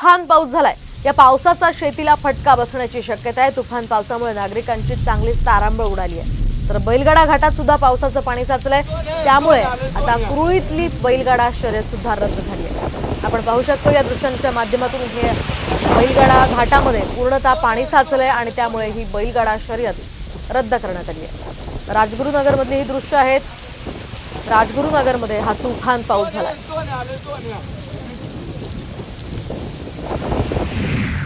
तुफान पाऊस झालाय। या पावसाचा शेतीला फटका बसण्याची शक्यता आहे। तुफान पावसामुळे नागरिकांची चांगलीच तारांबळ उडाली आहे। तर बैलगाडा घाटात सुद्धा पावसाचं पाणी साचलंय, त्यामुळे आता कुरुळीतली बैलगाडा शर्यत सुद्धा रद्द झाली आहे। आपण पाहू शकतो या दृश्यांच्या माध्यमातून हे बैलगाडा घाटामध्ये पूर्णतः पाणी साचलंय आणि त्यामुळे ही बैलगाडा शर्यत रद्द करण्यात आली आहे। राजगुरुनगरमधली ही दृश्य आहेत। राजगुरुनगरमध्ये हा तुफान पाऊस झालाय।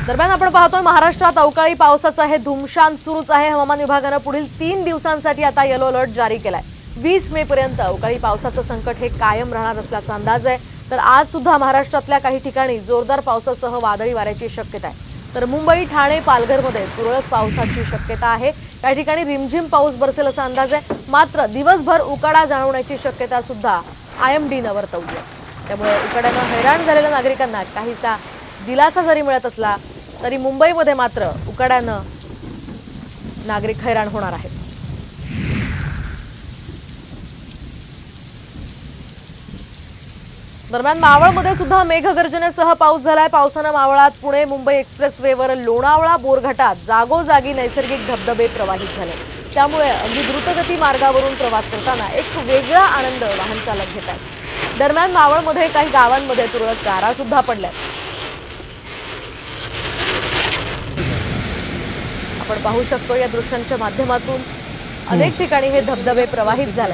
दरम्यान आपण पाहतोय महाराष्ट्रात अवकाळी पावसाचा हे धुमशान सुरूच आहे। हवामान विभागाने पुढील 3 दिवसांसाठी आता येलो अलर्ट जारी केलाय। 20 मे पर्यंत अवकाळी पावसाचं संकट हे कायम राहणार असल्याचा अंदाज आहे। तर आज सुद्धा महाराष्ट्रातल्या काही ठिकाणी जोरदार पावसासह वादळी वाऱ्याची शक्यता आहे। तर मुंबई, ठाणे, पालघरमध्ये तुरळक पावसाची शक्यता आहे। काही ठिकाणी रिमझिम पाऊस बरसेल असा अंदाज आहे। मात्र दिवसभर उकाडा जाणवण्याची शक्यता सुद्धा IMDनं वर्तवली आहे। त्यामुळे उकाड्यानं हैराण झालेल्या नागरिकांना काहीसा दिलासा जरी मिळत असला तरी मुंबईमध्ये मात्र उकाड्यानं नागरिक हैराण होणार आहेत। दरम्यान मावळमध्ये सुद्धा मेघगर्जनेसह पाऊस झालाय। पावसानं मावळात पुणे मुंबई एक्सप्रेसवेवर लोणावळा बोरघाटात जागोजागी नैसर्गिक धबधबे प्रवाहित झाले। त्यामुळे अगदी द्रुतगती मार्गावरून प्रवास करताना एक वेगळा आनंद वाहन चालक घेत आहेत। दरम्यान मावळमध्ये काही गावांमध्ये तुरळक गारा सुद्धा पडल्या। आपण पाहू शकतो या दृश्यांच्या माध्यमातून अनेक ठिकाणी हे धबधबे प्रवाहित झाले।